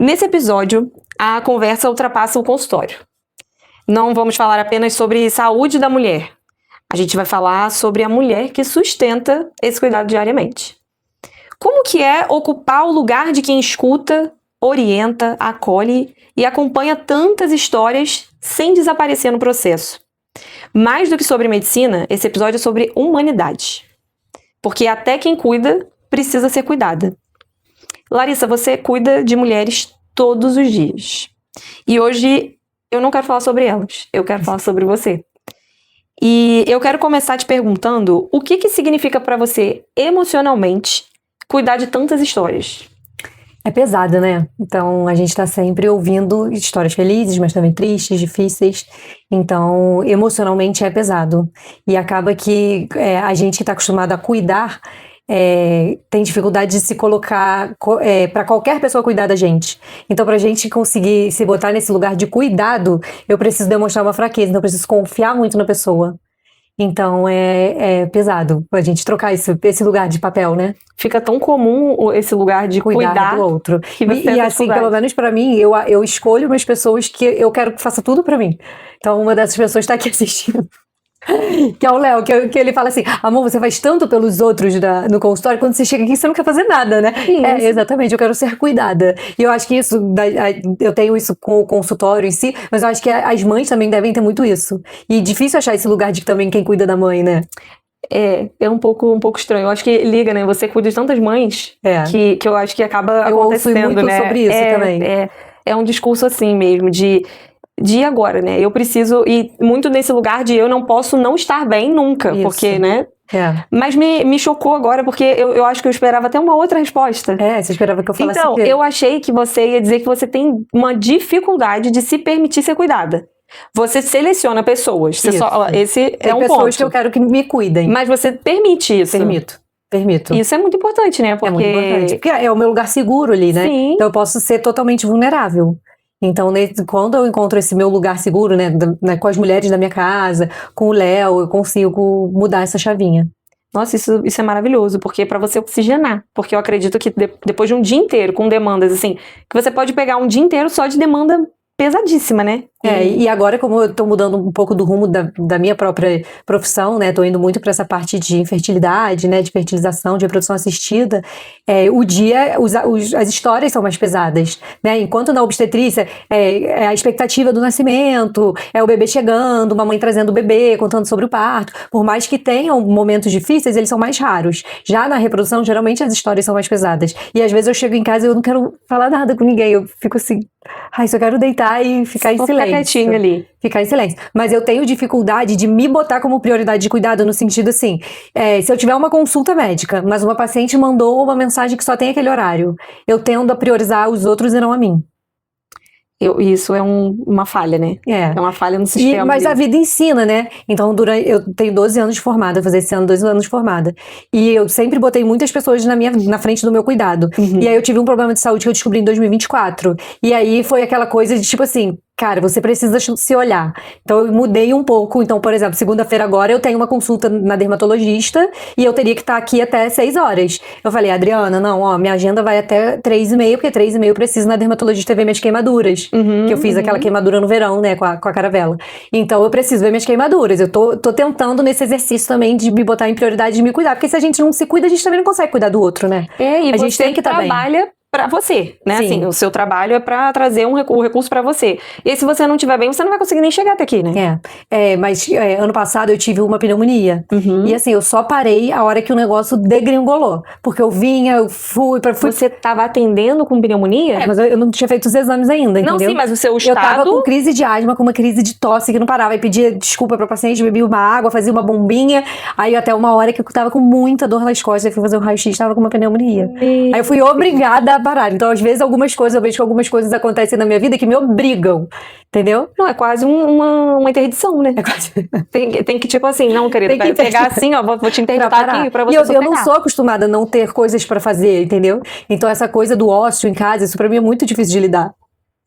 Nesse episódio, a conversa ultrapassa o consultório. Não vamos falar apenas sobre saúde da mulher. A gente vai falar sobre a mulher que sustenta esse cuidado diariamente. Como que é ocupar o lugar de quem escuta, orienta, acolhe e acompanha tantas histórias sem desaparecer no processo? Mais do que sobre medicina, esse episódio é sobre humanidade. Porque até quem cuida precisa ser cuidada. Larissa, você cuida de mulheres todos os dias. E hoje eu não quero falar sobre elas, eu quero falar sobre você. E eu quero começar te perguntando o que significa para você emocionalmente cuidar de tantas histórias. É pesado, né? Então a gente tá sempre ouvindo histórias felizes, mas também tristes, difíceis. Então emocionalmente é pesado. E acaba que a gente que tá acostumado a cuidar tem dificuldade de se colocar para qualquer pessoa cuidar da gente. Então, pra gente conseguir se botar nesse lugar de cuidado, eu preciso demonstrar uma fraqueza, então eu preciso confiar muito na pessoa. Então, é pesado a gente trocar esse lugar de papel, né? Fica tão comum esse lugar de cuidar do outro. E assim, pelo menos pra mim, eu escolho umas pessoas que eu quero que faça tudo pra mim. Então, uma dessas pessoas tá aqui assistindo. Que é o Léo, que ele fala assim: amor, você faz tanto pelos outros no consultório, quando você chega aqui você não quer fazer nada, né? Exatamente, eu quero ser cuidada. E eu acho que eu tenho isso com o consultório em si, mas eu acho que as mães também devem ter muito isso. E difícil achar esse lugar de também quem cuida da mãe, né? É um pouco estranho. Eu acho que liga, né? Você cuida de tantas mães que eu acho que acaba acontecendo, ouço muito né? sobre isso também. É um discurso assim mesmo, de agora, né? Eu preciso, e muito nesse lugar de eu não posso não estar bem nunca, Isso. porque, né? Mas me chocou agora, porque eu acho que eu esperava até uma outra resposta. Você esperava que eu falasse Então, eu achei que você ia dizer que você tem uma dificuldade de se permitir ser cuidada. Você seleciona pessoas. Esse é um ponto. Tem pessoas que eu quero que me cuidem. Mas você permite isso. Permito. Isso é muito importante, né? É muito importante. Porque é o meu lugar seguro ali, né? Sim. Então eu posso ser totalmente vulnerável. Então, quando eu encontro esse meu lugar seguro, né, com as mulheres da minha casa, com o Léo, eu consigo mudar essa chavinha. Nossa, isso é maravilhoso, porque é pra você oxigenar. Porque eu acredito que depois de um dia inteiro com demandas, assim, que você pode pegar um dia inteiro só de demanda pesadíssima, né? E agora, como eu tô mudando um pouco do rumo da minha própria profissão, né, tô indo muito para essa parte de infertilidade, né, de fertilização, de reprodução assistida, o dia, as histórias são mais pesadas, né, enquanto na obstetrícia é a expectativa do nascimento, é o bebê chegando, uma mãe trazendo o bebê, contando sobre o parto, por mais que tenham momentos difíceis, eles são mais raros. Já na reprodução, geralmente as histórias são mais pesadas, e às vezes eu chego em casa e eu não quero falar nada com ninguém, eu fico assim, só quero deitar e ficar em silêncio. Quietinho ali. Ficar em silêncio. Mas eu tenho dificuldade de me botar como prioridade de cuidado no sentido assim, se eu tiver uma consulta médica, mas uma paciente mandou uma mensagem que só tem aquele horário, eu tendo a priorizar os outros e não a mim. Isso é uma falha, né? É uma falha no sistema. Mas a vida ensina, né? Então, eu tenho 12 anos de formada, vou fazer esse ano 12 anos de formada. E eu sempre botei muitas pessoas na frente do meu cuidado. E aí eu tive um problema de saúde que eu descobri em 2024. E aí foi aquela coisa de tipo assim, cara, você precisa se olhar. Então eu mudei um pouco. Então, por exemplo, segunda-feira agora eu tenho uma consulta na dermatologista e eu teria que estar aqui até 6 horas. Eu falei, Adriana, não, minha agenda vai até 3h30, porque 3h30 eu preciso na dermatologista ver minhas queimaduras. Que eu fiz aquela queimadura no verão, né, com a caravela. Então eu preciso ver minhas queimaduras. Eu tô tentando nesse exercício também de me botar em prioridade de me cuidar, porque se a gente não se cuida, a gente também não consegue cuidar do outro, né? E a gente tem que trabalhar pra você, né? Sim. Assim, o seu trabalho é pra trazer o recurso pra você. E se você não estiver bem, você não vai conseguir nem chegar até aqui, né? Mas ano passado eu tive uma pneumonia. E assim, eu só parei a hora que o negócio degringolou. Porque eu fui... Você tava atendendo com pneumonia? Mas eu não tinha feito os exames ainda, entendeu? Não, sim, mas o seu estado... Eu tava com crise de asma, com uma crise de tosse que não parava. Aí pedia desculpa pra paciente, bebia uma água, fazia uma bombinha. Aí até uma hora que eu tava com muita dor nas costas, eu fui fazer o raio-x, tava com uma pneumonia. Aí eu fui obrigada a parar. Então, às vezes, eu vejo que algumas coisas acontecem na minha vida que me obrigam, entendeu? Não, é quase uma interdição, né? É quase... Tem que, tipo assim, não, querida, vai pegar assim, ó, vou te interditar aqui pra você eu não sou acostumada a não ter coisas pra fazer, entendeu? Então, essa coisa do ócio em casa, isso pra mim é muito difícil de lidar.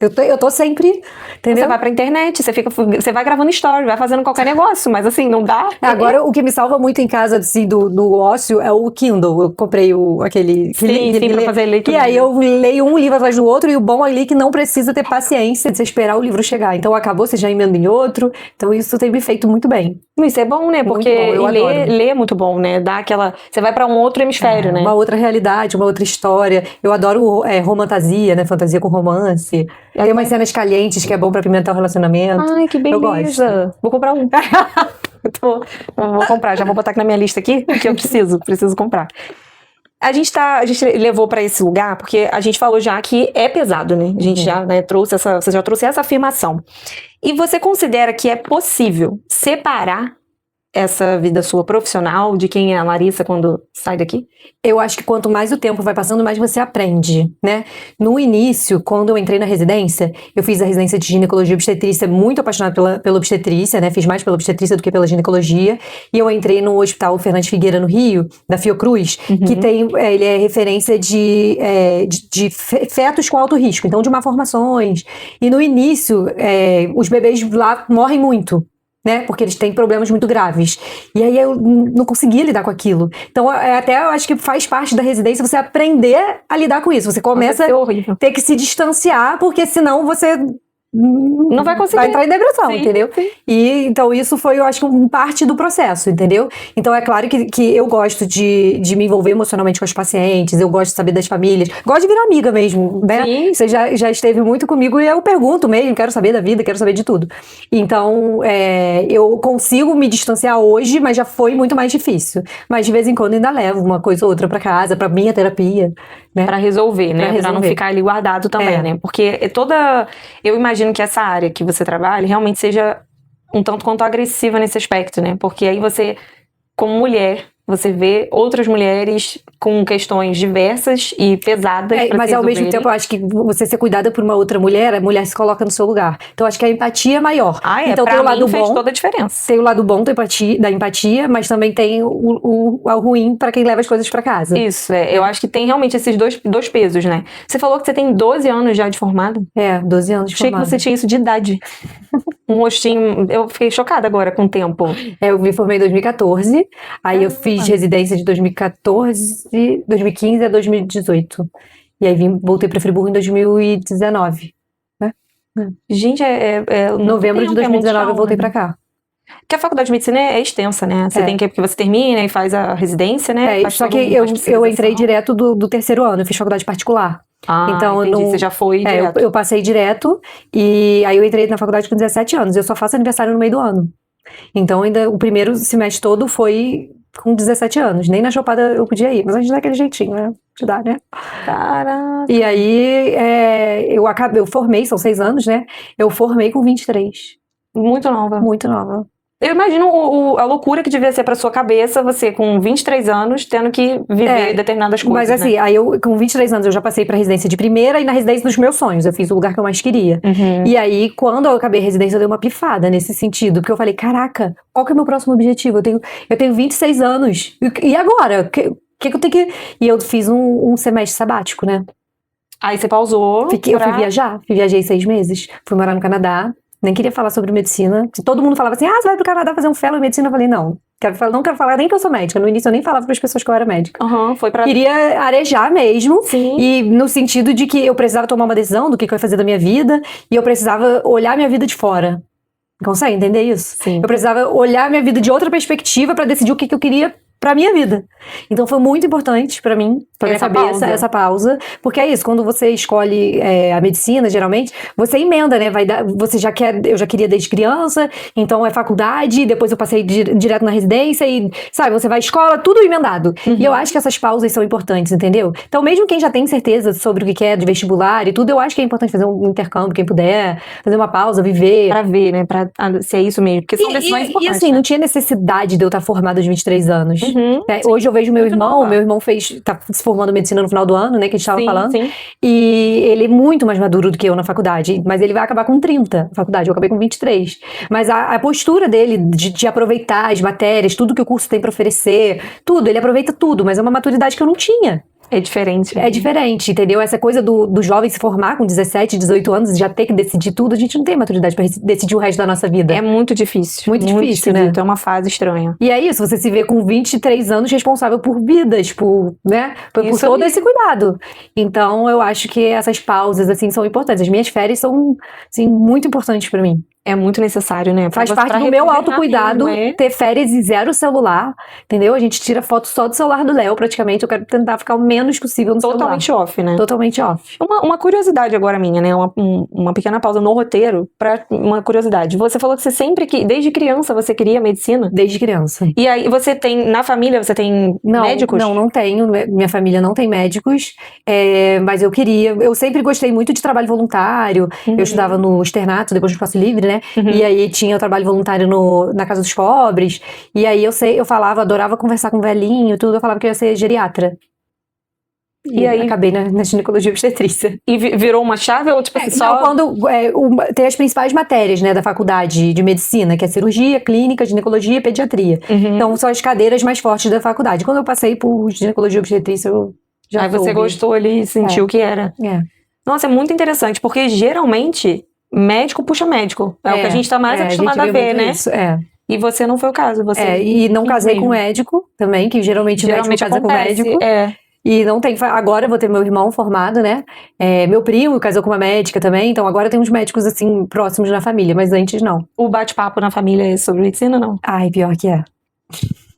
Eu tô sempre, entendeu? Você vai pra internet, você vai gravando story, vai fazendo qualquer negócio, mas assim, não dá. Agora, o que me salva muito em casa, assim, do ócio é o Kindle. Eu comprei aquele Sim, pra fazer leitura. E aí eu leio um livro atrás do outro, e o bom ali é que não precisa ter paciência de você esperar o livro chegar. Então, acabou, você já emenda em outro. Então, isso tem me feito muito bem. Isso é bom, né? Porque ler é muito bom, né? Dá aquela... Você vai pra um outro hemisfério, né? Uma outra realidade, uma outra história. Eu adoro romantasia, né? Fantasia com romance. Tem umas cenas calientes que é bom pra pimentar o relacionamento. Ai, que beleza. Eu gosto. Vou comprar um. Vou comprar, já vou botar aqui na minha lista aqui, que eu preciso comprar. A gente levou pra esse lugar porque a gente falou já que é pesado, né? A gente já, né, você já trouxe essa afirmação. E você considera que é possível separar essa vida sua profissional de quem é a Larissa quando sai daqui? Eu acho que quanto mais o tempo vai passando, mais você aprende, né? No início, quando eu entrei na residência, eu fiz a residência de ginecologia e obstetrícia, muito apaixonada pela obstetrícia, né? Fiz mais pela obstetrícia do que pela ginecologia. E eu entrei no Hospital Fernandes Figueira, no Rio, da Fiocruz, que ele é referência de fetos com alto risco, então de malformações. E no início, os bebês lá morrem muito, né? Porque eles têm problemas muito graves. E aí eu não conseguia lidar com aquilo. Então, até eu acho que faz parte da residência você aprender a lidar com isso. Você começa a ter que se distanciar, porque senão você não vai conseguir. Vai entrar em depressão, entendeu? Sim. E então isso foi, eu acho que parte do processo, entendeu? Então é claro que eu gosto de me envolver emocionalmente com os pacientes, eu gosto de saber das famílias, gosto de virar amiga mesmo, né? Sim. Você já esteve muito comigo e eu pergunto mesmo, quero saber da vida, quero saber de tudo. Então, eu consigo me distanciar hoje, mas já foi muito mais difícil. Mas de vez em quando ainda levo uma coisa ou outra pra casa, pra minha terapia, né? Pra resolver, né? Pra não ficar ali guardado também, né? Porque eu imagino que essa área que você trabalha realmente seja um tanto quanto agressiva nesse aspecto, né? Porque aí você, como mulher, você vê outras mulheres com questões diversas e pesadas pra mas ao mesmo tempo eu acho que você ser cuidada por uma outra mulher, a mulher se coloca no seu lugar. Então eu acho que a empatia é maior. Então pra mim fez toda a diferença. Tem o lado bom da empatia, mas também tem o ruim pra quem leva as coisas pra casa. Isso, eu acho que tem realmente esses dois pesos, né? Você falou que você tem 12 anos já de formada? 12 anos de formada. Achei que você tinha isso de idade. Um rostinho, eu fiquei chocada agora com o tempo. Eu me formei em 2014, aí eu fiz residência de 2015 a 2018. E aí voltei para Friburgo em 2019. Né? Gente, novembro de 2019 eu voltei para cá. Porque a faculdade de medicina é extensa, né? Você tem que, porque você termina e faz a residência, né? Só que eu entrei direto do terceiro ano, eu fiz faculdade particular. Então, entendi. Você já foi direto. Eu passei direto e aí eu entrei na faculdade com 17 anos. Eu só faço aniversário no meio do ano. Então, ainda o primeiro semestre todo foi com 17 anos. Nem na chopada eu podia ir, mas a gente dá aquele jeitinho, né? De dar, né? Caraca! E aí, eu formei, são 6 anos, né? Eu formei com 23. Muito nova. Muito nova. Eu imagino a loucura que devia ser pra sua cabeça, você com 23 anos, tendo que viver determinadas coisas, mas assim, aí eu com 23 anos eu já passei pra residência de primeira e na residência dos meus sonhos, eu fiz o lugar que eu mais queria. E aí, quando eu acabei a residência, eu dei uma pifada nesse sentido, porque eu falei, caraca, qual que é o meu próximo objetivo? Eu tenho 26 anos, e agora? O que eu tenho que... E eu fiz um semestre sabático, né? Aí você pausou. Eu viajei 6 meses, fui morar no Canadá. Nem queria falar sobre medicina. Todo mundo falava assim, você vai pro Canadá fazer um fellow em medicina? Eu falei, não quero falar nem que eu sou médica. No início eu nem falava para as pessoas que eu era médica. Queria arejar mesmo. Sim. E no sentido de que eu precisava tomar uma decisão do que eu ia fazer da minha vida. E eu precisava olhar minha vida de fora. Consegue entender isso? Sim. Eu precisava olhar minha vida de outra perspectiva para decidir o que eu queria pra minha vida. Então foi muito importante pra mim, pra minha cabeça, essa pausa. Porque é isso, quando você escolhe a medicina, geralmente, você emenda, né? Eu já queria desde criança, então é faculdade, depois eu passei direto na residência e, sabe, você vai à escola, tudo emendado. E eu acho que essas pausas são importantes, entendeu? Então mesmo quem já tem certeza sobre o que quer de vestibular e tudo, eu acho que é importante fazer um intercâmbio, quem puder, fazer uma pausa, viver. Pra ver, né? Se é isso mesmo, porque são decisões importantes. E assim, né? não tinha necessidade de eu estar formada aos 23 anos. Hoje eu vejo meu irmão tá se formando em medicina no final do ano, né, que a gente tava falando. Sim. E ele é muito mais maduro do que eu na faculdade, mas ele vai acabar com 30 na faculdade, eu acabei com 23. Mas a postura dele de aproveitar as matérias, tudo que o curso tem pra oferecer, tudo, ele aproveita tudo, mas é uma maturidade que eu não tinha. É diferente. É diferente, entendeu? Essa coisa do jovem se formar com 17, 18 anos e já ter que decidir tudo, a gente não tem maturidade pra decidir o resto da nossa vida. É muito difícil. Muito difícil, né? esquisito, é uma fase estranha. E é isso, você se vê com 23 anos responsável por vidas, né? Por Isso todo aí. esse cuidado. Então, eu acho que essas pausas, assim, são importantes. As minhas férias são, assim, muito importantes pra mim. É muito necessário, né? Faz Pra parte do meu recuperar autocuidado mesmo, é. ter férias e zero celular, entendeu? A gente tira foto só do celular do Léo, praticamente. Eu quero tentar ficar o menos possível no Totalmente celular. off, né? Totalmente off. Uma curiosidade agora minha, né? Uma pequena pausa no roteiro pra uma curiosidade. Você falou que você sempre, desde criança, você queria medicina? Desde criança. E aí, você tem, na família, você tem médicos? Não tenho. Minha família não tem médicos, mas eu queria. Eu sempre gostei muito de trabalho voluntário. Uhum. Eu estudava no externato, depois no espaço livre, né? Uhum. E aí tinha o trabalho voluntário na Casa dos Pobres. E aí eu falava, adorava conversar com o velhinho, tudo. Eu falava que eu ia ser geriatra. E aí acabei na ginecologia obstetrícia. E virou uma chave ou tipo assim, só... Quando tem as principais matérias, né, da faculdade de medicina, que é cirurgia, clínica, ginecologia e pediatria. Uhum. Então são as cadeiras mais fortes da faculdade. Quando eu passei por ginecologia obstetrícia, eu já Aí você soube. gostou ali e sentiu que era. É. Nossa, é muito interessante, porque geralmente médico puxa médico. É o que a gente tá mais acostumado a ver, né? Isso, E você não foi o caso. Você e não casei com médico também, que geralmente médico casa com médico. E não tem. Agora eu vou ter meu irmão formado, né? Meu primo casou com uma médica também, então agora tem uns médicos assim próximos na família, mas antes não. O bate-papo na família é sobre medicina, não? Ai, pior que é.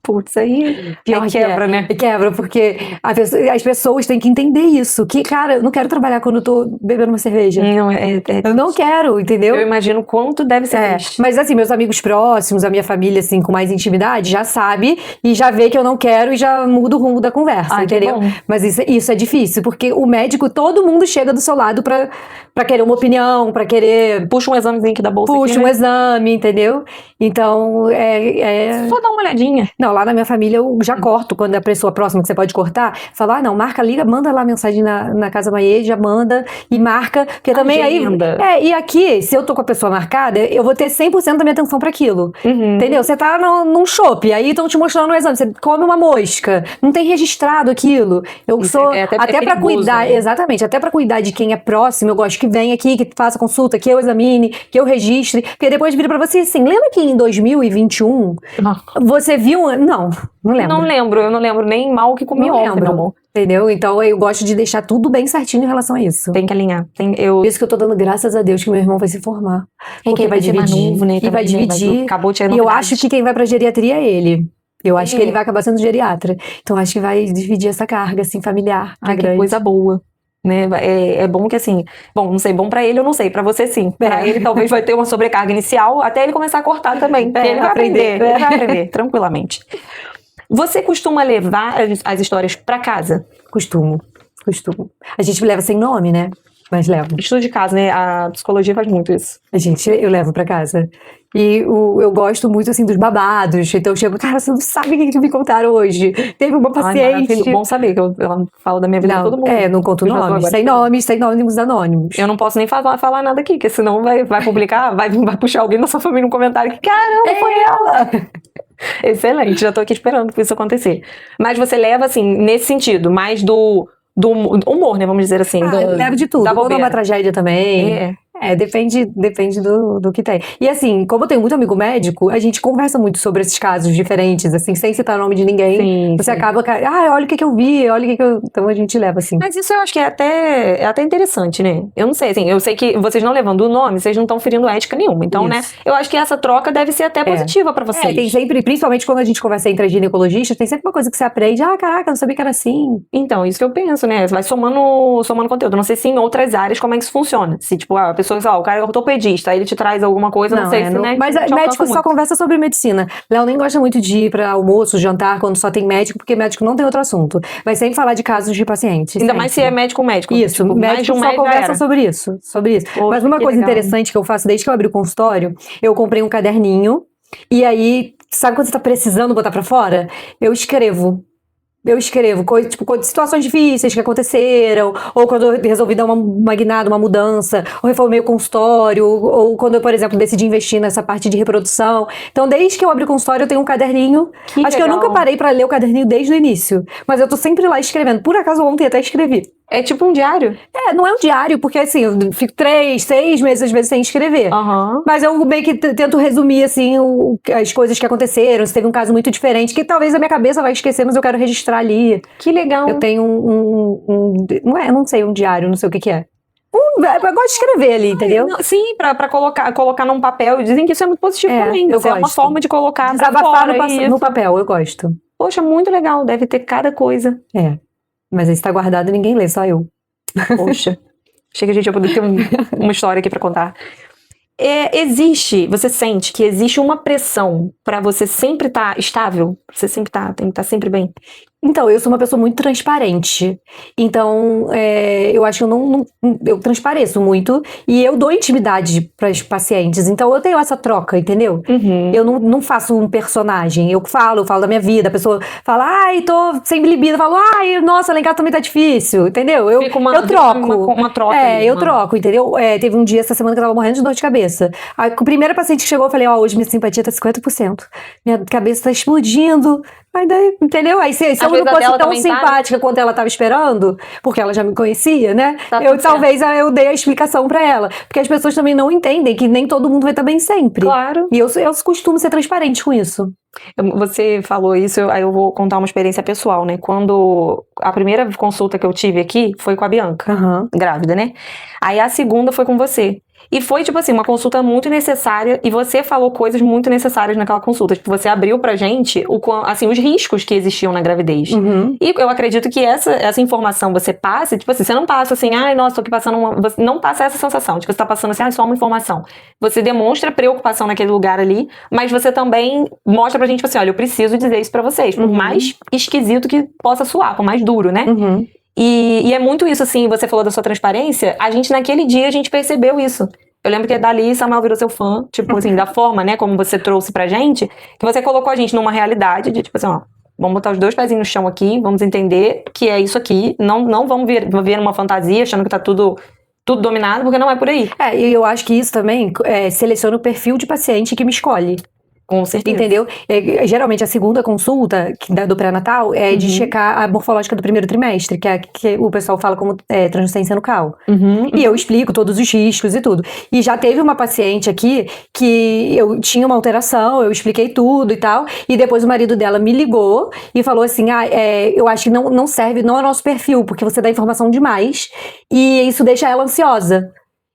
Putz, aí pior quebra, né? Quebra, porque as pessoas têm que entender isso. Que, cara, eu não quero trabalhar quando eu tô bebendo uma cerveja. Não, eu não quero, entendeu? Eu imagino quanto deve ser triste. Mas assim, meus amigos próximos, a minha família, assim, com mais intimidade, já sabe e já vê que eu não quero e já muda o rumo da conversa, entendeu? Mas isso é difícil, porque o médico, todo mundo chega do seu lado pra querer uma opinião, pra querer... Puxa um examezinho aqui da bolsa. Puxa um exame, entendeu? Então, Só dá uma olhadinha. Não, lá na minha família eu já corto, quando é a pessoa próxima que você pode cortar, fala, não, marca, liga, manda lá a mensagem na Casa Maiê, já manda e marca, porque também Agenda. aí... E aqui, se eu tô com a pessoa marcada, eu vou ter 100% da minha atenção pra aquilo. Uhum. Entendeu? Você tá num shopping, aí estão te mostrando o exame, você come uma mosca, não tem registrado aquilo. Eu sou... até pra cuidar, né? Exatamente, até pra cuidar de quem é próximo, eu gosto que venha aqui, que faça consulta, que eu examine, que eu registre, porque depois vira pra você assim, lembra que em 2021 você viu... Não lembro. Eu não lembro nem mal o que comi ontem, meu amor. Entendeu? Então eu gosto de deixar tudo bem certinho em relação a isso. Tem que alinhar. Por isso que eu tô dando graças a Deus que meu irmão vai se formar. Porque vai dividir. Novo, né? E vai dividir. Acabou de E eu acho que quem vai pra geriatria é ele. Eu acho que ele vai acabar sendo geriatra. Então acho que vai dividir essa carga, assim, familiar. Que coisa boa. Né? É bom que assim, não sei, bom pra ele eu não sei, pra você sim. Pra ele talvez vai ter uma sobrecarga inicial até ele começar a cortar também. Ele vai aprender, ele vai aprender tranquilamente. Você costuma levar as histórias pra casa? Costumo. A gente leva sem nome, né? Mas levo. Estudo de casa, né? A psicologia faz muito isso. Eu levo pra casa. E eu gosto muito, assim, dos babados. Então eu chego, cara, você não sabe o que me contaram hoje. Teve uma paciente... Bom saber que eu falo da minha vida com todo mundo. Não conto nomes. Sem nomes anônimos. Eu não posso nem falar nada aqui, porque senão vai publicar, vai puxar alguém da sua família no comentário que, caramba, foi ela! Excelente, já tô aqui esperando pra isso acontecer. Mas você leva, assim, nesse sentido, mais do humor, né? Vamos dizer assim. Levo de tudo. Quando é uma tragédia também. Depende do que tem. E assim, como eu tenho muito amigo médico, a gente conversa muito sobre esses casos diferentes, assim, sem citar o nome de ninguém. Sim, você acaba, olha o que eu vi, olha o que eu... Então a gente leva, assim. Mas isso eu acho que é até interessante, né? Eu não sei, assim, eu sei que vocês não levando o nome, vocês não estão ferindo ética nenhuma. Então, né, eu acho que essa troca deve ser até positiva pra vocês. Tem sempre, principalmente quando a gente conversa entre ginecologistas, tem sempre uma coisa que você aprende, caraca, não sabia que era assim. Então, isso que eu penso, né? Vai somando conteúdo. Não sei se em outras áreas como é que isso funciona. Se, tipo, a pessoa, o cara é ortopedista, aí ele te traz alguma coisa, não sei se, né? Mas médico só conversa sobre medicina. Léo nem gosta muito de ir pra almoço, jantar, quando só tem médico, porque médico não tem outro assunto. Vai sempre falar de casos de pacientes. Ainda mais se é médico. Isso, tipo, médico só conversa sobre isso. Poxa, mas uma coisa interessante que eu faço desde que eu abri o consultório, eu comprei um caderninho, e aí, sabe quando você tá precisando botar pra fora? Eu escrevo. Eu escrevo situações difíceis que aconteceram, ou quando eu resolvi dar uma guinada, uma mudança, ou reformei o consultório, ou quando eu, por exemplo, decidi investir nessa parte de reprodução. Então, desde que eu abri o consultório, eu tenho um caderninho. Que Acho que eu legal. nunca parei pra ler o caderninho desde o início, mas eu tô sempre lá escrevendo. Por acaso, ontem até escrevi. É tipo um diário? Não é um diário, porque assim, eu fico 3, 6 meses, às vezes, sem escrever. Aham. Mas eu meio que tento resumir, assim, as coisas que aconteceram, se teve um caso muito diferente, que talvez a minha cabeça vai esquecer, mas eu quero registrar ali. Que legal. Eu tenho não sei, um diário, não sei o que é. Eu gosto de escrever ali, entendeu? Não, sim, pra colocar num papel. Dizem que isso é muito positivo também. eu Isso é uma gosto. forma de colocar pra Desabafar fora no isso. papel, eu gosto. Poxa, muito legal. Deve ter cada coisa. Mas aí está guardado e ninguém lê, só eu. Poxa. Chega, gente, eu poder ter uma história aqui pra contar. Você sente que existe uma pressão pra você sempre estar estável? Você sempre tem que estar sempre bem? Então, eu sou uma pessoa muito transparente. Então, eu acho que eu transpareço muito e eu dou intimidade para os pacientes. Então, eu tenho essa troca, entendeu? Uhum. Eu não faço um personagem. Eu falo da minha vida. A pessoa fala, ai, tô sem libido. Eu falo, ai, nossa, lá em casa também tá difícil, entendeu? Eu troco. Uma troca. Ali, eu troco, entendeu? Teve um dia essa semana que eu tava morrendo de dor de cabeça. Aí, com a primeira paciente que chegou, eu falei, hoje minha simpatia tá 50%. Minha cabeça tá explodindo. Aí daí, entendeu? Aí se eu não fosse tão simpática quanto ela estava esperando, porque ela já me conhecia, né? Talvez eu dei a explicação pra ela. Porque as pessoas também não entendem que nem todo mundo vai estar bem sempre. Claro. E eu costumo ser transparente com isso. Você falou isso, aí eu vou contar uma experiência pessoal, né? Quando a primeira consulta que eu tive aqui foi com a Bianca, grávida, né? Aí a segunda foi com você. E foi, tipo assim, uma consulta muito necessária e você falou coisas muito necessárias naquela consulta. Tipo, você abriu pra gente os riscos que existiam na gravidez. Uhum. E eu acredito que essa informação você passe, tipo assim, você não passa assim, ai, nossa, tô aqui passando você não passa essa sensação de que você tá passando assim, só uma informação. Você demonstra preocupação naquele lugar ali, mas você também mostra pra gente, tipo assim, olha, eu preciso dizer isso pra vocês, por mais esquisito que possa soar, por mais duro, né? Uhum. E é muito isso, assim, você falou da sua transparência, naquele dia, a gente percebeu isso. Eu lembro que dali Samuel virou seu fã, tipo assim, da forma, né, como você trouxe pra gente, que você colocou a gente numa realidade de, tipo assim, ó, vamos botar os 2 pezinhos no chão aqui, vamos entender que é isso aqui, não vamos ver uma fantasia achando que tá tudo dominado, porque não é por aí. E eu acho que isso também seleciona o perfil de paciente que me escolhe. Com certeza. Entendeu? Geralmente a segunda consulta do pré-natal é de checar a morfológica do primeiro trimestre, que o pessoal fala como translucência nucal. E eu explico todos os riscos e tudo. E já teve uma paciente aqui que eu tinha uma alteração, eu expliquei tudo e tal, e depois o marido dela me ligou e falou assim, eu acho que não serve, não é nosso perfil, porque você dá informação demais e isso deixa ela ansiosa.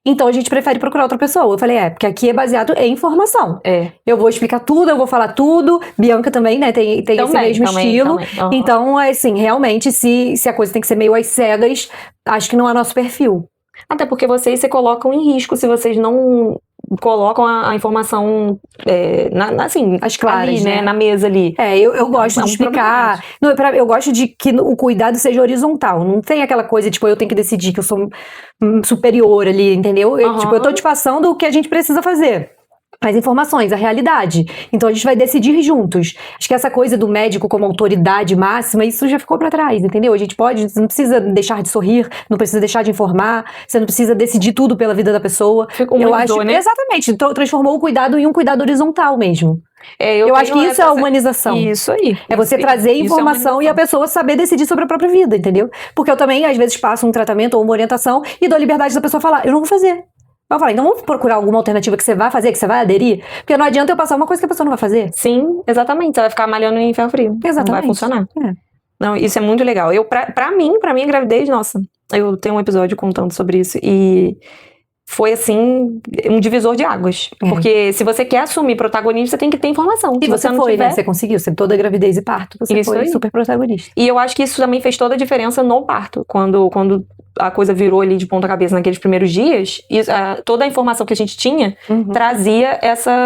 Então a gente prefere procurar outra pessoa. Eu falei, porque aqui é baseado em informação. Eu vou explicar tudo, eu vou falar tudo. Bianca também, né, tem esse mesmo estilo. Uhum. Então, assim, realmente, se a coisa tem que ser meio às cegas, acho que não é nosso perfil. Até porque vocês se colocam em risco se vocês não colocam a informação assim, as claras, ali, né, na mesa ali. Eu gosto de explicar. Eu gosto de que o cuidado seja horizontal. Não tem aquela coisa, tipo, eu tenho que decidir que eu sou superior ali, entendeu? Eu tô te passando o que a gente precisa fazer. As informações, a realidade. Então a gente vai decidir juntos. Acho que essa coisa do médico como autoridade máxima, isso já ficou pra trás, entendeu? Você não precisa deixar de sorrir, não precisa deixar de informar, você não precisa decidir tudo pela vida da pessoa. Eu acho, né? Exatamente, transformou o cuidado em um cuidado horizontal mesmo. Eu acho que isso é a humanização. Isso aí. É você trazer informação e a pessoa saber decidir sobre a própria vida, entendeu? Porque eu também, às vezes, passo um tratamento ou uma orientação e dou a liberdade da pessoa falar, eu não vou fazer. Eu falei, então vamos procurar alguma alternativa que você vai fazer, que você vai aderir? Porque não adianta eu passar uma coisa que a pessoa não vai fazer. Sim, exatamente. Você vai ficar malhando em ferro frio. Exatamente. Não vai funcionar. Não, isso é muito legal. Pra mim, a gravidez, nossa, eu tenho um episódio contando sobre isso e foi, assim, um divisor de águas. Porque se você quer assumir protagonismo, você tem que ter informação. E você foi, né? Você conseguiu, toda a gravidez e parto, você foi super protagonista. E eu acho que isso também fez toda a diferença no parto. Quando a coisa virou ali de ponta cabeça naqueles primeiros dias, toda a informação que a gente tinha trazia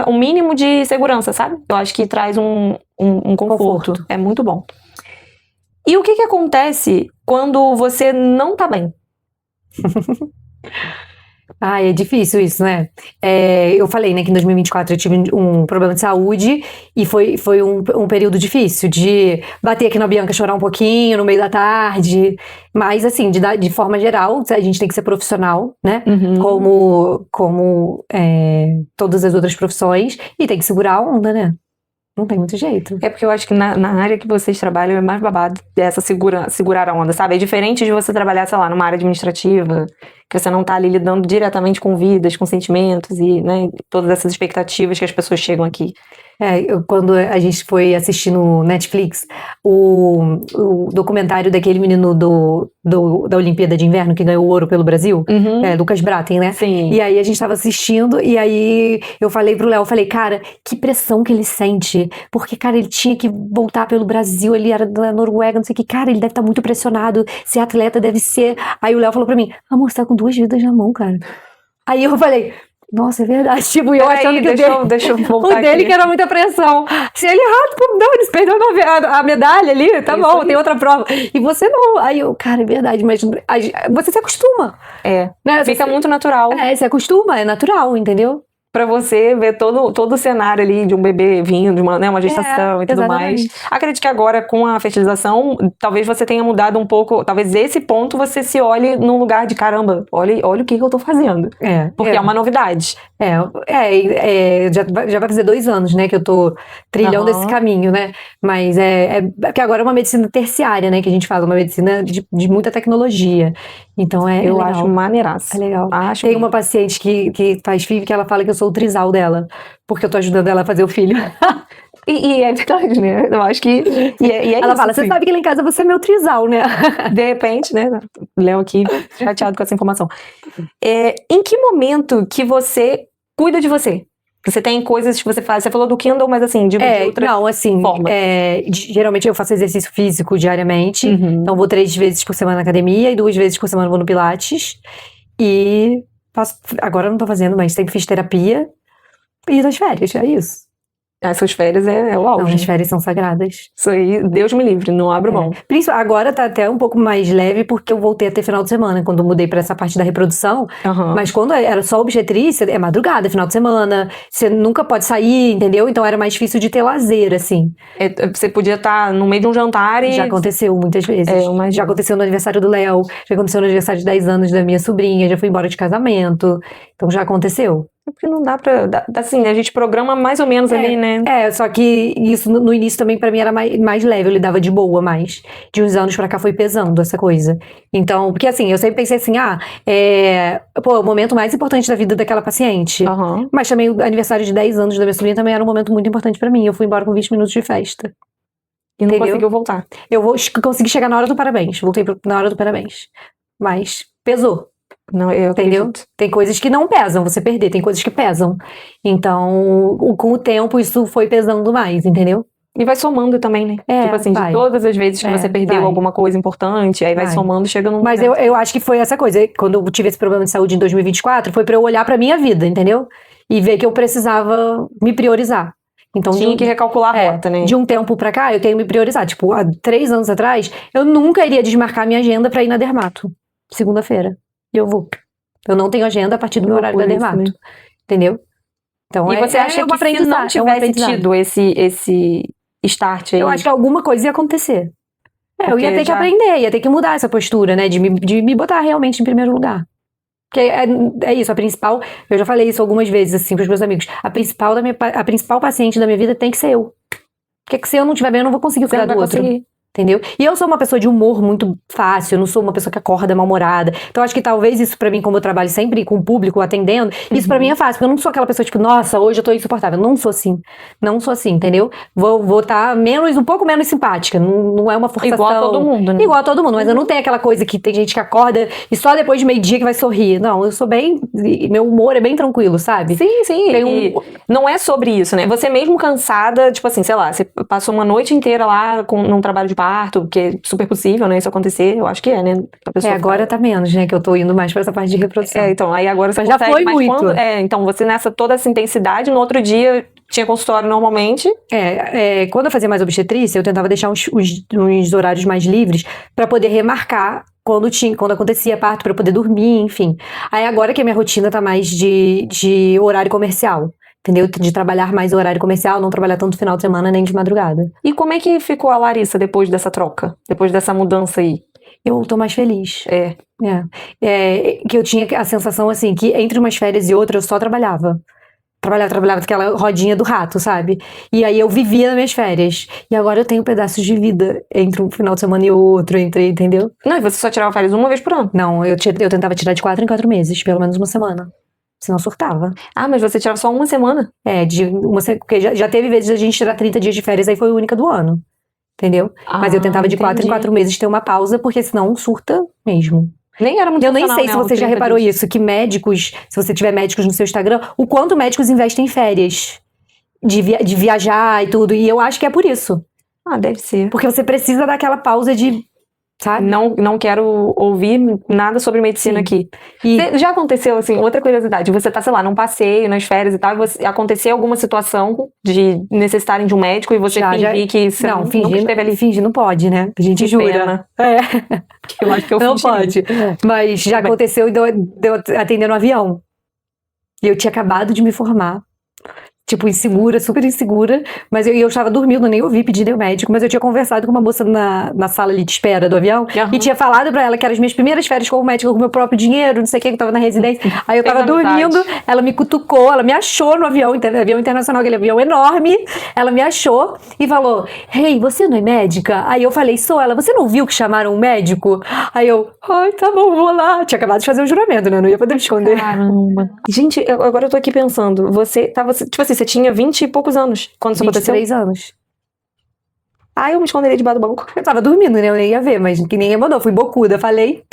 um mínimo de segurança, sabe? Eu acho que traz um conforto. É muito bom. E o que acontece quando você não tá bem? É difícil isso, né? Eu falei, né, que em 2024 eu tive um problema de saúde e foi um período difícil de bater aqui na Bianca, chorar um pouquinho no meio da tarde, mas assim, de forma geral, a gente tem que ser profissional, né? Como todas as outras profissões, e tem que segurar a onda, né? Não tem muito jeito. É porque eu acho que na área que vocês trabalham é mais babado dessa segurar a onda, sabe? É diferente de você trabalhar, sei lá, numa área administrativa, que você não tá ali lidando diretamente com vidas, com sentimentos e, né, todas essas expectativas que as pessoas chegam aqui. Quando a gente foi assistir no Netflix o documentário daquele menino da Olimpíada de Inverno que ganhou o ouro pelo Brasil, Lucas Braten, né? Sim. E aí a gente tava assistindo e aí eu falei pro Léo, cara, que pressão que ele sente, porque, cara, ele tinha que voltar pelo Brasil, ele era da Noruega, não sei o que, cara, ele deve estar muito pressionado, ser atleta deve ser... Aí o Léo falou pra mim, amor, você tá com 2 vidas na mão, cara. Aí eu falei... Nossa, é verdade. Tipo, eu achando que deixa eu voltar o dele aqui. que era muita pressão. Se ele não, eles perderam a medalha ali, tá Isso bom, aí. tem outra prova. E você não. Aí eu, cara, é verdade, mas você se acostuma. Né? Fica muito natural. Se acostuma, é natural, entendeu? Pra você ver todo o cenário ali de um bebê vindo, de uma gestação e tudo exatamente. mais. Acredito que agora, com a fertilização, talvez você tenha mudado um pouco, talvez esse ponto você se olhe num lugar de caramba, olha o que eu tô fazendo. Porque é uma novidade. Já vai fazer 2 anos, né, que eu tô trilhando esse caminho, né? Mas porque agora é uma medicina terciária, né, que a gente fala, uma medicina de muita tecnologia. Então eu legal. acho maneiraço. É legal. Acho Tem uma paciente que faz filho que ela fala que eu sou o trisal dela, porque eu tô ajudando ela a fazer o filho. E é verdade, né? Eu acho que. Ela isso, fala, você sabe que lá em casa você é meu trisal, né? De repente, né? Léo aqui, chateado com essa informação. Em que momento que você cuida de você? Você tem coisas que você faz. Você falou do Kindle, mas assim, de outra forma. Geralmente eu faço exercício físico diariamente. Então vou 3 vezes por semana na academia e 2 vezes por semana vou no Pilates. E agora eu não tô fazendo, mas sempre fiz terapia. E das férias, é isso. Essas férias é o auge. Não, as férias são sagradas. Isso aí, Deus me livre, não abro mão. Agora tá até um pouco mais leve, porque eu voltei a ter final de semana, quando eu mudei pra essa parte da reprodução. Mas quando era só obstetrícia, é madrugada, final de semana. Você nunca pode sair, entendeu? Então era mais difícil de ter lazer, assim. Você podia estar no meio de um jantar e... Já aconteceu muitas vezes. Já aconteceu no aniversário do Léo, já aconteceu no aniversário de 10 anos da minha sobrinha, já fui embora de casamento. Então já aconteceu. Porque não dá pra... Assim, a gente programa mais ou menos ali, né? Só que isso no início também pra mim era mais leve, eu lidava de boa, mas de uns anos pra cá foi pesando essa coisa. Então, porque assim, eu sempre pensei assim, o momento mais importante da vida daquela paciente. Mas também o aniversário de 10 anos da minha sobrinha também era um momento muito importante pra mim. Eu fui embora com 20 minutos de festa. E não conseguiu voltar. Eu consegui chegar na hora do parabéns, voltei na hora do parabéns. Mas pesou. Não, eu entendeu? Acredito. Tem coisas que não pesam, você perder, tem coisas que pesam. Então, com o tempo, isso foi pesando mais, entendeu? E vai somando também, né? Tipo assim, de todas as vezes que você perdeu alguma coisa importante, aí vai somando, chega num... Mas eu acho que foi essa coisa, quando eu tive esse problema de saúde em 2024, foi pra eu olhar pra minha vida, entendeu? E ver que eu precisava me priorizar. Então, tinha que recalcular a rota, né? De um tempo pra cá, eu tenho que me priorizar. Tipo, há 3 anos atrás, eu nunca iria desmarcar minha agenda pra ir na Dermato. Segunda-feira. E eu vou. Eu não tenho agenda a partir do meu horário da Dermato. Né? Entendeu? Então, e você acha que se não tivesse tido esse start aí... Eu acho que alguma coisa ia acontecer. Eu ia ter que aprender, ia ter que mudar essa postura, né? De me botar realmente em primeiro lugar. Porque é isso, a principal... Eu já falei isso algumas vezes, assim, pros meus amigos. A principal paciente da minha vida tem que ser eu. Porque se eu não estiver bem, eu não vou conseguir cuidar do outro. Entendeu? E eu sou uma pessoa de humor muito fácil, eu não sou uma pessoa que acorda mal-humorada. Então, acho que talvez isso pra mim, como eu trabalho sempre com o público, atendendo, isso pra mim é fácil, porque eu não sou aquela pessoa tipo, nossa, hoje eu tô insuportável. Não sou assim. Não sou assim, entendeu? Vou estar um pouco menos simpática. Não é uma forçação. Igual a todo mundo, né? Igual a todo mundo, mas eu não tenho aquela coisa que tem gente que acorda e só depois de meio-dia que vai sorrir. Não, eu sou bem... Meu humor é bem tranquilo, sabe? Sim. Não é sobre isso, né? Você mesmo cansada, tipo assim, sei lá, você passou uma noite inteira lá num trabalho de parto, que é super possível, né, isso acontecer, eu acho que né, a pessoa agora tá menos, né, que eu tô indo mais pra essa parte de reprodução. Então, aí agora você já foi muito. Então, você toda essa intensidade, no outro dia tinha consultório normalmente? Quando eu fazia mais obstetrícia, eu tentava deixar uns horários mais livres pra poder remarcar quando acontecia parto pra eu poder dormir, enfim. Aí agora que a minha rotina tá mais de horário comercial, entendeu? De trabalhar mais o horário comercial, não trabalhar tanto final de semana nem de madrugada. E como é que ficou a Larissa depois dessa troca? Depois dessa mudança aí? Eu tô mais feliz. É. Que eu tinha a sensação, assim, que entre umas férias e outras eu só trabalhava. Trabalhava aquela rodinha do rato, sabe? E aí eu vivia nas minhas férias. E agora eu tenho pedaços de vida entre um final de semana e outro, entendeu? Não, e você só tirava férias uma vez por ano? Não, eu tentava tirar de 4 em 4 meses, pelo menos uma semana. Senão surtava. Ah, mas você tirava só uma semana? Porque já teve vezes a gente tirar 30 dias de férias, aí foi a única do ano. Entendeu? Mas eu tentava de 4 em 4 meses ter uma pausa, porque senão surta mesmo. Nem era muito Eu nem funcional, sei né, se você os já 30 reparou dias. isso, que médicos, se você tiver médicos no seu Instagram, o quanto médicos investem em férias. De viajar e tudo. E eu acho que é por isso. Ah, deve ser. Porque você precisa daquela pausa de, sabe? Não quero ouvir nada sobre medicina Sim. aqui. E Já aconteceu, assim, outra curiosidade, você tá, sei lá, num passeio, nas férias e tal, e aconteceu alguma situação de necessitarem de um médico e você fingir que você não, nunca esteve ali? fingir não pode, né? A gente Que jura. pena. É. Eu acho que eu Não fingiria. pode. Mas já Bem. aconteceu de eu atender no avião. E eu tinha acabado de me formar. Tipo, insegura, super insegura. Mas eu estava dormindo, nem ouvi pedir ao médico. Mas eu tinha conversado com uma moça na sala ali de espera do avião. Aham. E tinha falado pra ela que eram as minhas primeiras férias como médica, com o meu próprio dinheiro, não sei o que eu tava na residência. Aí eu Fez tava amizade. dormindo, ela me cutucou, ela me achou no avião internacional, aquele avião enorme. Ela me achou e falou: "Hey, você não é médica?" Aí eu falei: "Sou." Ela: "Você não viu que chamaram um médico?" Aí eu: "Ai, tá bom, vou lá." Tinha acabado de fazer o juramento, né? Não ia poder me esconder. Caramba. Gente, agora eu tô aqui pensando, você tava, tipo assim, você tinha 20 e poucos anos quando isso aconteceu? 23 anos. Ah, eu me esconderia debaixo do banco. Eu tava dormindo, né? Eu nem ia ver, mas que ninguém mandou. Fui bocuda, falei.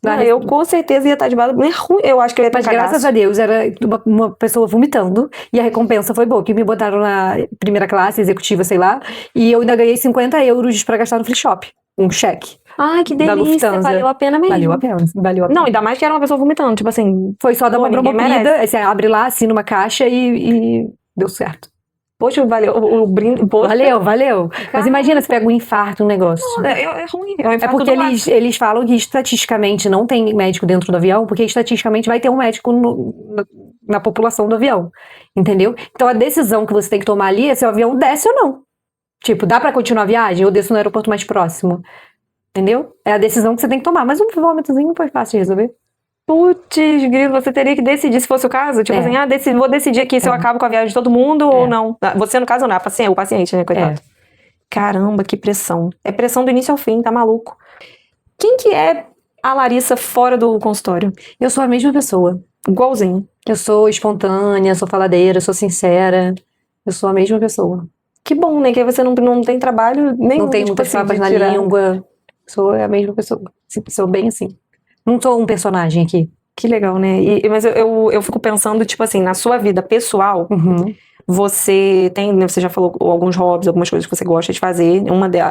Não, eu com certeza ia estar debaixo do banco. É ruim, eu acho que eu ia ter Mas um graças cagaço. a Deus era uma pessoa vomitando e a recompensa foi boa, que me botaram na primeira classe, executiva, sei lá, e eu ainda ganhei 50 euros pra gastar no free shop. Um cheque. Ai, que Da delícia, Lufthansa. valeu a pena mesmo. Valeu a pena. Valeu a pena. Não, ainda mais que era uma pessoa vomitando, tipo assim, Foi só dar pô, uma ninguém promovida, merece. aí você abre lá, assina uma caixa e deu certo. Poxa, valeu, o brinde, poxa. Valeu. Mas imagina se pega um infarto, um negócio. É ruim, é um É infarto porque do lado. eles falam que estatisticamente não tem médico dentro do avião, porque estatisticamente vai ter um médico na população do avião, entendeu? Então a decisão que você tem que tomar ali é se o avião desce ou não. Tipo, dá pra continuar a viagem ou desço no aeroporto mais próximo, entendeu? É a decisão que você tem que tomar, mas um vômitozinho foi fácil de resolver. Putz, grilo, você teria que decidir se fosse o caso. Tipo É. assim, vou decidir aqui se eu acabo com a viagem de todo mundo ou não. Ah, você, no caso, não, o paciente, né, coitado. Caramba, que pressão. É pressão do início ao fim, tá maluco. Quem que é a Larissa fora do consultório? Eu sou a mesma pessoa. Igualzinho. Eu sou espontânea, sou faladeira, sou sincera. Eu sou a mesma pessoa. Que bom, né? Que aí você não tem trabalho nenhum. Não tenho tipo muitas assim, papas de na tirar. língua. Sou a mesma pessoa. Sou bem assim. Não sou um personagem aqui. Que legal, né? Mas eu fico pensando, tipo assim, na sua vida pessoal, Uhum. você tem, né, você já falou alguns hobbies, algumas coisas que você gosta de fazer.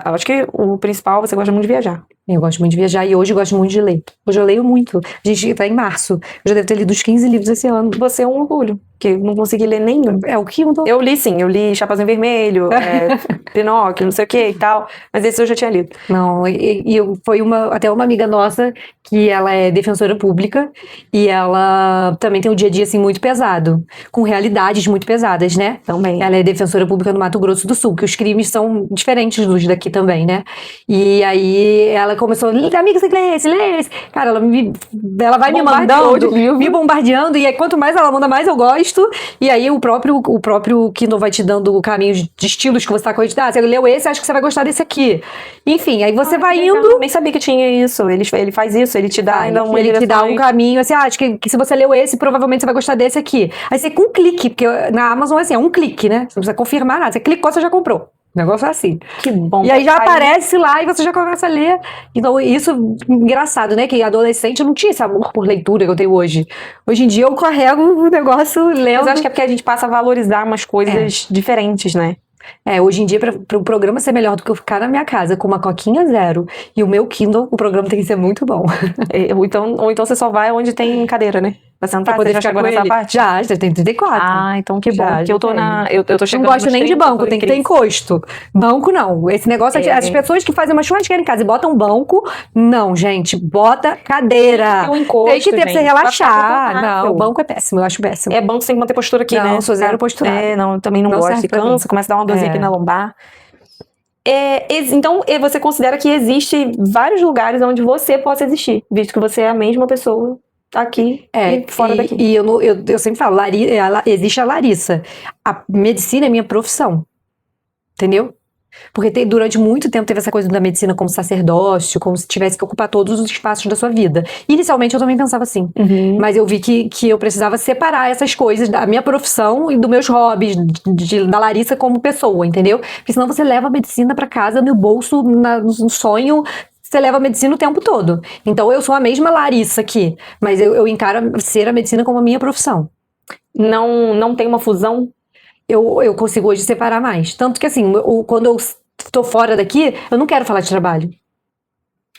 Acho que o principal, você gosta muito de viajar. Eu gosto muito de viajar e hoje eu gosto muito de ler. Hoje eu leio muito. A gente tá em março. Eu já devo ter lido uns 15 livros esse ano. Você é um orgulho, porque eu não consegui ler nenhum. É o que mudou. Eu li sim, eu li Chapeuzinho Vermelho, Pinóquio, não sei o que e tal, mas esse eu já tinha lido. Não, foi até uma amiga nossa que ela é defensora pública e ela também tem um dia a dia assim muito pesado, com realidades muito pesadas, né? Também. Ela é defensora pública no Mato Grosso do Sul, que os crimes são diferentes dos daqui também, né? E aí ela começou, amiga, você lê esse. Cara, ela vai me Bombardeou de mandando, livro. me bombardeando, e aí quanto mais ela manda, mais eu gosto. E aí o próprio Kindle vai te dando caminhos de estilos que você tá corrigindo. Ah, você leu esse, acho que você vai gostar desse aqui. Enfim, aí você vai indo. Eu nem sabia que tinha isso. Ele faz isso, ele te dá ainda uma Ele te dá um direção. caminho, assim, acho que se você leu esse, provavelmente você vai gostar desse aqui. Aí você com um clique, porque na Amazon é assim, é um clique, né? Você não precisa confirmar nada. Você clicou, você já comprou. O negócio é assim. Que bom. E aí já aparece lá e você já começa a ler. Então, isso, engraçado, né? Que adolescente não tinha esse amor por leitura que eu tenho hoje. Hoje em dia eu carrego o negócio lendo. Mas eu acho que é porque a gente passa a valorizar umas coisas diferentes, né? Hoje em dia, para o programa ser melhor do que eu ficar na minha casa com uma coquinha zero e o meu Kindle, o programa tem que ser muito bom. Ou então você só vai onde tem cadeira, né? Pra sentar? Pra Você poder já ficar chegou com nessa ele. parte? Já tenho 34. Ah, então que bom. Já Porque eu tô tenho. eu tô Não chegando gosto nos nem de 30, banco, tô em tem que ter crise. encosto. Banco não. Esse negócio aqui, as pessoas que fazem uma churrasqueira em casa e botam banco, não, gente, bota cadeira. Tem um encosto, Tem que ter pra você gente, pra ficar relaxar. confortável. Não, o banco é péssimo, eu acho péssimo. É bom que você tem que manter postura aqui, Não, né? eu sou zero posturada. É, não, eu também não Não gosto. serve E pra cansa, mim. começa a dar uma dorzinha É. aqui na lombar. Então, você considera que existe vários lugares onde você possa existir, visto que você é a mesma pessoa aqui e fora daqui. E eu sempre falo, existe a Larissa. A medicina é minha profissão. Entendeu? Porque durante muito tempo teve essa coisa da medicina como sacerdócio, como se tivesse que ocupar todos os espaços da sua vida. Inicialmente eu também pensava assim. Uhum. Mas eu vi que eu precisava separar essas coisas da minha profissão e dos meus hobbies, da Larissa como pessoa, entendeu? Porque senão você leva a medicina pra casa no bolso, no sonho. Você leva a medicina o tempo todo. Então eu sou a mesma Larissa aqui, mas eu encaro ser a medicina como a minha profissão. Não tem uma fusão? Eu consigo hoje separar mais. Tanto que assim, quando eu tô fora daqui, eu não quero falar de trabalho.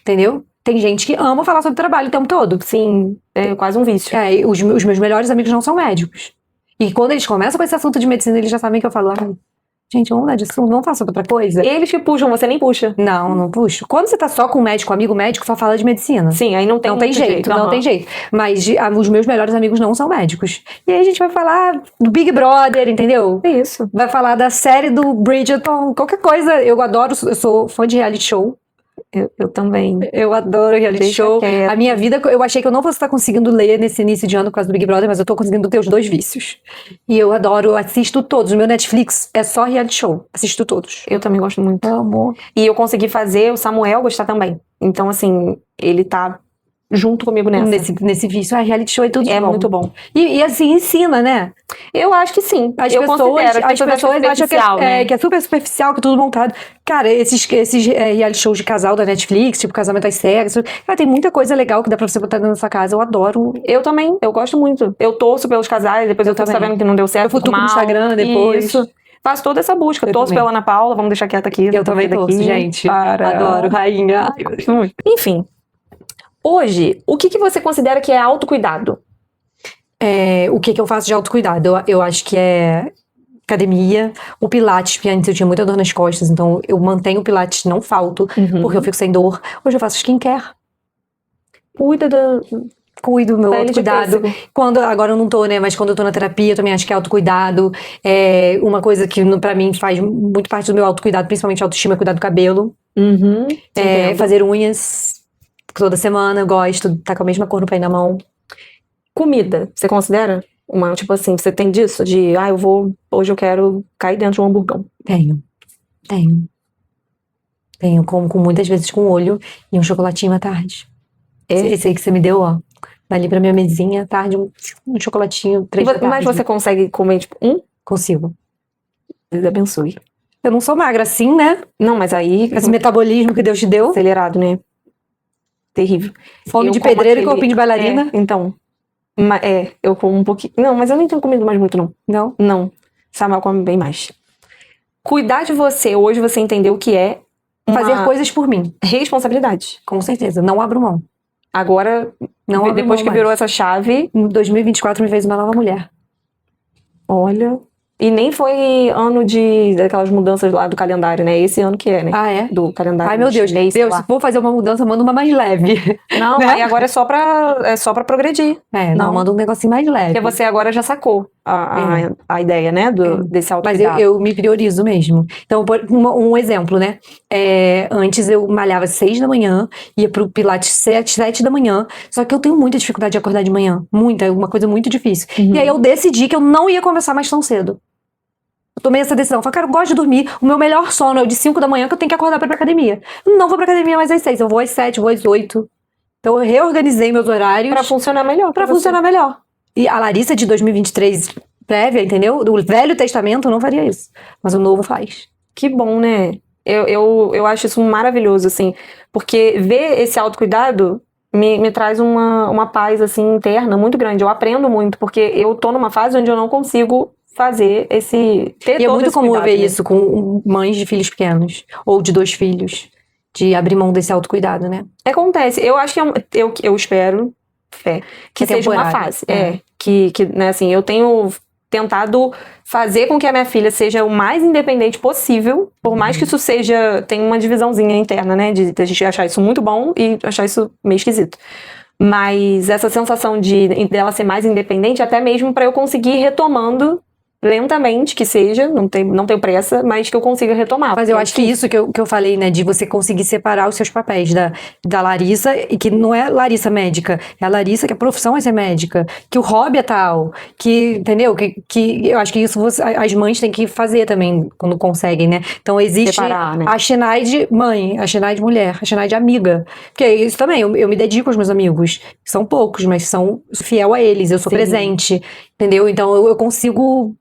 Entendeu? Tem gente que ama falar sobre trabalho o tempo todo. Sim, é quase um vício. E os meus melhores amigos não são médicos. E quando eles começam com esse assunto de medicina, eles já sabem que eu falo, gente, vamos mudar disso, vamos falar sobre outra coisa. Eles que puxam, você nem puxa. Não puxo. Quando você tá só com um médico, amigo médico, só fala de medicina. Sim, aí não tem jeito. Não uhum. tem jeito. Mas os meus melhores amigos não são médicos. E aí a gente vai falar do Big Brother, entendeu? É isso. Vai falar da série do Bridgerton, qualquer coisa. Eu adoro, eu sou fã de reality show. Eu também. Eu adoro reality show. A minha vida, eu achei que eu não fosse estar conseguindo ler nesse início de ano por causa do Big Brother, mas eu tô conseguindo ter os dois vícios. E eu adoro, eu assisto todos. O meu Netflix é só reality show. Assisto todos. Eu também gosto muito. Amo. E eu consegui fazer o Samuel gostar também. Então, assim, ele tá junto comigo Nesse vício. Reality show é tudo é bom. muito bom. E assim, ensina, né? Eu acho que sim. As pessoas acham que é super superficial, que é tudo montado. Cara, esses reality shows de casal da Netflix, tipo Casamento às Cegas, cara, tem muita coisa legal que dá pra você botar dentro da sua casa. Eu adoro. Eu também, eu gosto muito. Eu torço pelos casais, depois eu tô sabendo que não deu certo. Eu futuco no Instagram depois. Isso. Faço toda essa busca. Eu Torço também. pela Ana Paula, vamos deixar quieta aqui. Eu também torço, gente. Adoro, rainha. Ai, eu gosto muito. Enfim. Hoje, o que você considera que é autocuidado? O que eu faço de autocuidado? Eu acho que é academia, o Pilates, porque antes eu tinha muita dor nas costas, então eu mantenho o Pilates, não falto, porque eu fico sem dor. Hoje eu faço skincare. Cuido do meu autocuidado. Agora eu não tô, né? Mas quando eu tô na terapia, eu também acho que é autocuidado. É uma coisa que pra mim faz muito parte do meu autocuidado, principalmente autoestima, é cuidar do cabelo. Fazer unhas toda semana, eu gosto. Tá com a mesma cor no pé e na mão. Comida, você considera? Tipo assim, você tem disso? Hoje eu quero cair dentro de um hamburgão. Tenho, como muitas vezes com olho e um chocolatinho à tarde. Esse aí que você me deu, ó. Ali pra minha mesinha, à tarde, um chocolatinho, 3 da tarde. Mas você consegue comer, tipo, Consigo. Deus abençoe. Eu não sou magra assim, né? Não, mas aí... Esse metabolismo que Deus te deu. Acelerado, né? Terrível. Fome de pedreiro e corpinho de bailarina. Então... eu como um pouquinho... Não, mas eu nem tenho comido mais muito, não. Não? Não. Samuel come bem mais. Cuidar de você, hoje você entendeu o que é... Fazer coisas por mim. Responsabilidade. Com certeza. Não abro mão. Agora, depois que virou essa chave... Em 2024 me fez uma nova mulher. Olha... E nem foi ano daquelas mudanças lá do calendário, né? Esse ano que é, né? Ah, é? Do calendário. Ai, meu Deus. Chinês, Deus, se for fazer uma mudança, manda uma mais leve. Não, né? aí agora é só pra progredir. Não, manda um negocinho mais leve. Porque você agora já sacou a ideia, né? Desse autocuidado. Mas eu me priorizo mesmo. Então, um exemplo, né? Antes eu malhava 6 da manhã, ia pro Pilates 7 da manhã, só que eu tenho muita dificuldade de acordar de manhã. É uma coisa muito difícil. E aí eu decidi que eu não ia começar mais tão cedo. Eu tomei essa decisão. Falei, cara, eu gosto de dormir. O meu melhor sono é o de 5 da manhã, que eu tenho que acordar pra ir pra academia. Não vou pra academia mais às 6. Eu vou às 7, vou às 8. Então eu reorganizei meus horários. Pra funcionar melhor. E a Larissa de 2023 prévia, entendeu? Do Velho Testamento não faria isso. Mas o Novo faz. Que bom, né? Eu acho isso maravilhoso, assim. Porque ver esse autocuidado me traz uma paz, assim, interna muito grande. Eu aprendo muito, porque eu tô numa fase onde eu não consigo fazer E é muito comum ver isso com mães de filhos pequenos, ou de 2 filhos, de abrir mão desse autocuidado, né? Acontece. Eu acho que eu espero que É seja uma temporário, fase. Né, assim, eu tenho tentado fazer com que a minha filha seja o mais independente possível, por mais que isso tem uma divisãozinha interna, né, de a gente achar isso muito bom e achar isso meio esquisito. Mas essa sensação dela ser mais independente, até mesmo para eu conseguir ir retomando lentamente, que seja, não tenho pressa, mas que eu consiga retomar. Mas eu acho que isso que eu falei, né, de você conseguir separar os seus papéis da Larissa, e que não é Larissa médica, é a Larissa que a profissão é ser médica, que o hobby é tal, que, entendeu? Que eu acho que isso as mães têm que fazer também, quando conseguem, né? Então existe Separar, né? a Shenaide mãe, a Shenaide mulher, a Shenaide amiga, porque isso também, eu me dedico aos meus amigos, são poucos, mas sou fiel a eles, eu sou Sim. presente, entendeu? Então eu consigo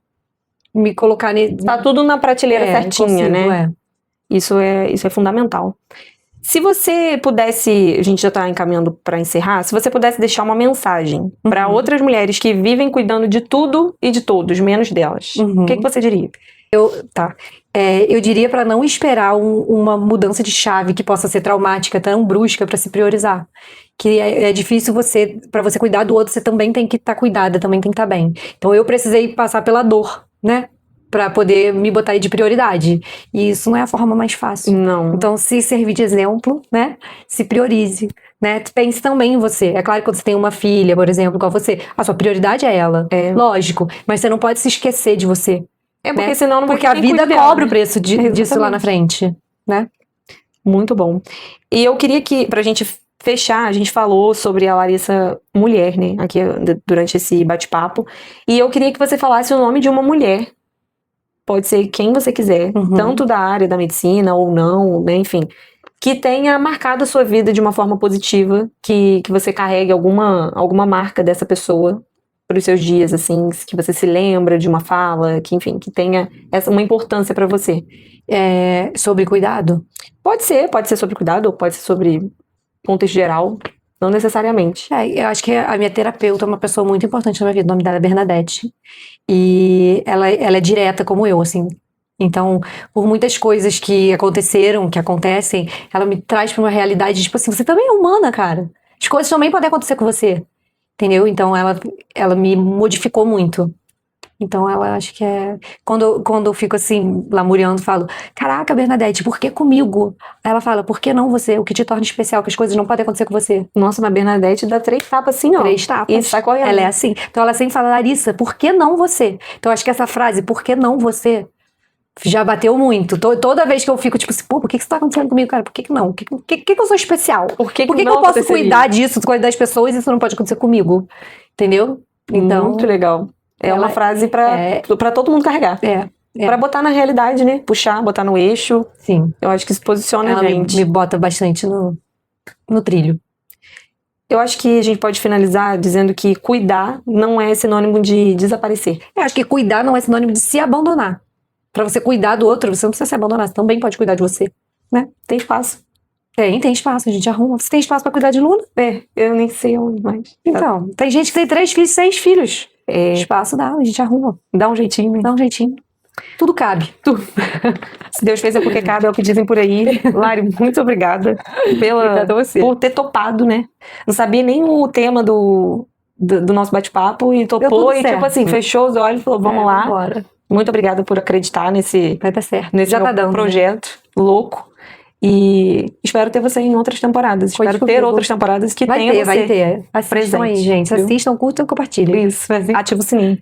me colocar Tá tudo na prateleira certinha, né? Isso é fundamental. Se você pudesse, a gente já tá encaminhando para encerrar, se você pudesse deixar uma mensagem para outras mulheres que vivem cuidando de tudo e de todos, menos delas, o que você diria? Eu diria para não esperar uma mudança de chave que possa ser traumática, tão brusca, para se priorizar. Que é difícil para você cuidar do outro, você também tem que estar cuidada, também tem que estar bem. Então eu precisei passar pela dor, né? Pra poder me botar aí de prioridade. E isso não é a forma mais fácil. Não. Então, se servir de exemplo, né? Se priorize, né? Pense também em você. É claro que quando você tem uma filha, por exemplo, igual você, a sua prioridade é ela. Lógico. Mas você não pode se esquecer de você. Porque né? senão não vai Porque a vida cobra o preço disso lá na frente, né? Muito bom. E eu queria que, pra gente fechar, a gente falou sobre a Larissa mulher, né? Aqui durante esse bate-papo. E eu queria que você falasse o nome de uma mulher. Pode ser quem você quiser, tanto da área da medicina ou não, né? Enfim, que tenha marcado a sua vida de uma forma positiva, que você carregue alguma marca dessa pessoa para os seus dias, assim, que você se lembra de uma fala, que enfim, que tenha uma importância para você. Sobre cuidado? Pode ser sobre cuidado, ou pode ser sobre contexto geral, não necessariamente. Eu acho que a minha terapeuta é uma pessoa muito importante na minha vida, o nome dela é Bernadette. E ela é direta como eu, assim. Então, por muitas coisas que aconteceram, que acontecem, ela me traz pra uma realidade, tipo assim, você também é humana, cara. As coisas também podem acontecer com você. Entendeu? Então, ela me modificou muito. Então, ela acho que é... Quando eu fico assim, lamuriando, falo, caraca, Bernadette, por que comigo? Aí ela fala, por que não você? O que te torna especial, que as coisas não podem acontecer com você. Nossa, mas Bernadette dá 3 tapas assim, ó. 3 tapas. E sai correndo. Ela é assim. Então, ela sempre fala, Larissa, por que não você? Então, acho que essa frase, por que não você? Já bateu muito. Toda vez que eu fico, tipo assim, pô, por que isso tá acontecendo comigo, cara? Por que não? Por que eu sou especial? Por que eu posso cuidar disso, cuidar das pessoas e isso não pode acontecer comigo? Entendeu? Então, muito legal. É uma frase pra todo mundo carregar. Pra botar na realidade, né? Puxar, botar no eixo. Sim. Eu acho que isso posiciona a gente. Me bota bastante no trilho. Eu acho que a gente pode finalizar dizendo que cuidar não é sinônimo de desaparecer. Eu acho que cuidar não é sinônimo de se abandonar. Pra você cuidar do outro, você não precisa se abandonar, você também pode cuidar de você, né? Tem espaço. Tem espaço, a gente arruma. Você tem espaço pra cuidar de Luna? Eu nem sei onde mais. Então, tem gente que tem 3 filhos, 6 filhos. Espaço dá, a gente arruma. Dá um jeitinho, né? Dá um jeitinho. Tudo cabe. Tudo. Se Deus fez é porque cabe, é o que dizem por aí. Lari, muito obrigada por ter topado, né? Não sabia nem o tema do nosso bate-papo e topou e, tipo assim, fechou os olhos e falou, vamos lá. Bora. Muito obrigada por acreditar nesse projeto louco. E espero ter você em outras temporadas. Espero ter outras temporadas que tenha você. Vai ter. Assistam aí, gente. Assistam, curtam e compartilhem. Isso. Ativa o sininho.